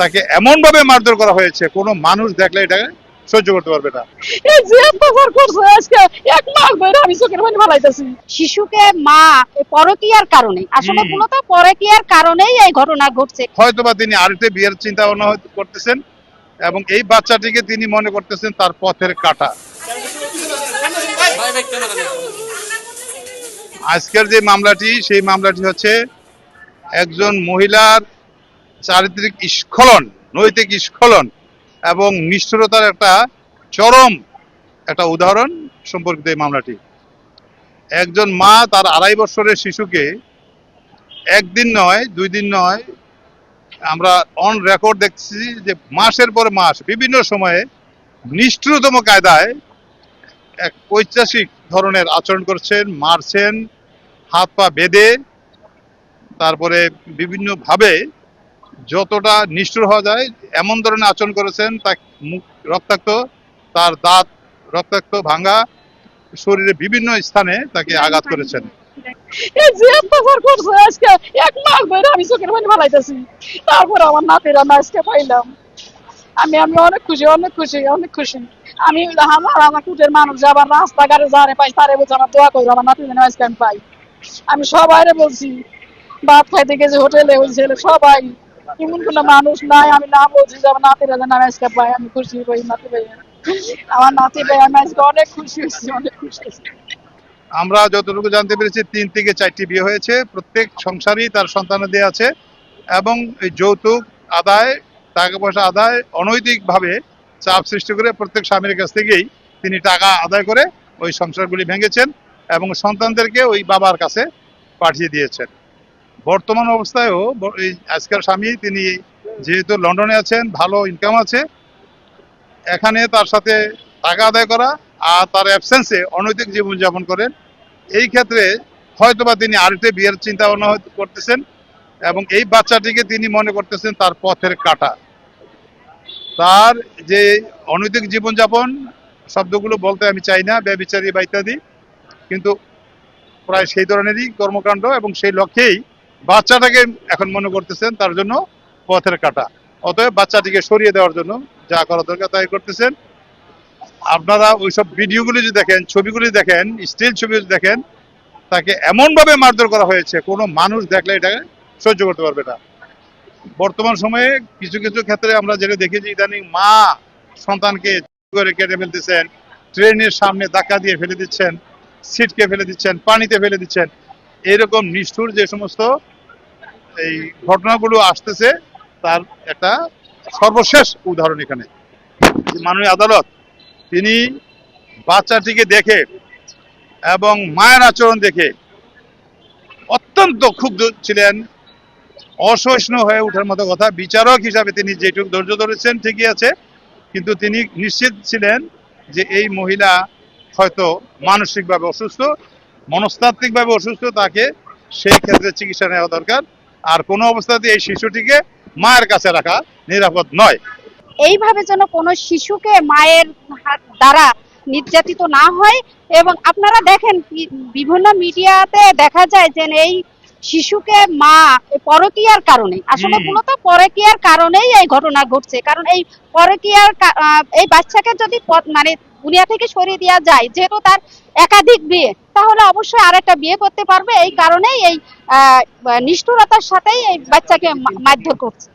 তাকে এমন ভাবে মারধর করা হয়েছে, কোনো মানুষ দেখলে এটাকে সহ্য করতে পারবে না। শিশুকে মা পরকীয়ার কারণে, আসলে মূলত পরকীয়ার কারণেই এই ঘটনা ঘটছে। হয়তোবা তিনি আরেকটা বিয়ের চিন্তা ভাবনা করতেছেন এবং এই বাচ্চাটিকে তিনি মনে করতেছেন তার পথের কাঁটা। আজকের যে মামলাটি, সেই মামলাটি হচ্ছে একজন মহিলার চারিত্রিক স্খলন, নৈতিক স্খলন এবং নিষ্ঠুরতার একটা চরম একটা উদাহরণ সম্পর্কিত এই মামলাটি। একজন মা তার 2.5 বছরের শিশুকে একদিন নয়, 2 দিন নয়, আমরা অন রেকর্ড দেখছি যে মাসের পর মাস বিভিন্ন সময়ে নিষ্ঠুরতম কায়দায় এক ঐতিহাসিক ধরনের আচরণ করছেন, মারছেন, হাত পা বেঁধে, তারপরে বিভিন্নভাবে যতটা নিষ্ঠুর হওয়া যায় এমন ধরনের আচরণ করেছেন। তার মুখ রক্তাক্ত, তার দাঁত রক্তাক্ত, ভাঙা, শরীরে বিভিন্ন স্থানে তাকে আঘাত করেছেন। তারপর আমার নাতিরা আজকে পাইলাম, আমি অনেক খুশি, অনেক খুশি, অনেক খুশি। আমি আমার কুটের মানুষ আবার রাস্তাঘাটে যারে পাই তারে বলছি আমার দোয়া করবো আমার নাতি যেন আজকে আমি পাই। আমি সবাইরে বলছি, ভাত খাইতে গেছি হোটেলে, ওই ছেলে সবাই, এমন কোন মানুষ নাই আমি না বলছি যে আমার নাতিরা যেন আমি আজকে পাই। আমি খুশি পাই নাতি পাই, আমার নাতি পাই, আমি আজকে অনেক খুশি হয়েছি, অনেক খুশি হয়েছি। আমরা যতটুকু জানতে পেরেছি 3 থেকে 4টি বিয়ে হয়েছে, প্রত্যেক সংসারই তার সন্তানাদি আছে এবং এই যৌতুক আদায়, টাকা পয়সা আদায়, অনৈতিকভাবে চাপ সৃষ্টি করে প্রত্যেক স্বামীর কাছ থেকেই তিনি টাকা আদায় করে ওই সংসারগুলি ভেঙেছেন এবং সন্তানদেরকে ওই বাবার কাছে পাঠিয়ে দিয়েছেন। বর্তমান অবস্থায়ও এই আজকের স্বামী তিনি যেহেতু লন্ডনে আছেন, ভালো ইনকাম আছে, এখানে তার সাথে টাকা আদায় করা আর তার অ্যাবসেন্সে অনৈতিক জীবনযাপন করেন। এই ক্ষেত্রে হয়তোবা তিনি আরেকটা বিয়ের চিন্তা ভাবনা করতেছেন এবং এই বাচ্চাটিকে তিনি মনে করতেছেন তার পথের কাঁটা। তার যে অনৈতিক জীবনযাপন শব্দগুলো বলতে আমি চাই না, ব্যভিচারী বা ইত্যাদি, কিন্তু প্রায় সেই ধরনেরই কর্মকাণ্ড এবং সেই লক্ষ্যেই বাচ্চাটাকে এখন মনে করতেছেন তার জন্য পথের কাঁটা। অতএব বাচ্চাটিকে সরিয়ে দেওয়ার জন্য যা করা দরকার তাই করতেছেন। আপনারা ওইসব ভিডিওগুলি যদি দেখেন, ছবিগুলি দেখেন, স্টিল ছবি দেখেন, তাকে এমন ভাবে মারধর করা হয়েছে, কোনো মানুষ দেখলে এটাকে সহ্য করতে পারবে না। বর্তমান সময়ে কিছু কিছু ক্ষেত্রে আমরা যেটা দেখেছি, ইদানিং মা সন্তানকে করে কেটে ফেলতেছেন, ট্রেনের সামনে ধাক্কা দিয়ে ফেলে দিচ্ছেন, সিটকে ফেলে দিচ্ছেন, পানিতে ফেলে দিচ্ছেন। এরকম নিষ্ঠুর যে সমস্ত এই ঘটনাগুলো আসতেছে তার একটা সর্বশেষ উদাহরণ এখানে মাননীয় আদালত তিনি বাচ্চাটিকে দেখে এবং মায়ের আচরণ দেখে অত্যন্ত ক্ষুব্ধ ছিলেন, অসহিষ্ণু হয়ে ওঠার মতো কথা। বিচারক হিসাবে তিনি যেটুকু ধৈর্য ধরেছেন ঠিকই আছে, কিন্তু তিনি নিশ্চিত ছিলেন যে এই মহিলা হয়তো মানসিকভাবে অসুস্থ, মনস্তাত্ত্বিকভাবে অসুস্থ, তাকে সেই ক্ষেত্রে চিকিৎসা নেওয়া দরকার। আর কোনো অবস্থাতে এই শিশুটিকে মায়ের কাছে রাখা নিরাপদ নয়। এইভাবে যেন কোনো শিশুকে মায়ের দ্বারা নির্যাতিত না হয়। এবং আপনারা দেখেন বিভিন্ন মিডিয়াতে দেখা যায় যে এই শিশুকে মা পরকীয়ার কারণে, আসলে মূলত পরকীয়ার কারণেই এই ঘটনা ঘটছে। কারণ এই পরকীয়ার এই বাচ্চাকে যদি মানে দুনিয়া থেকে সরিয়ে দেওয়া যায়, যেহেতু তার একাধিক বিয়ে, তাহলে অবশ্যই আরেকটা বিয়ে করতে পারবে। এই কারণেই এই নিষ্ঠুরতার সাথেই এই বাচ্চাকে মারধর করছে।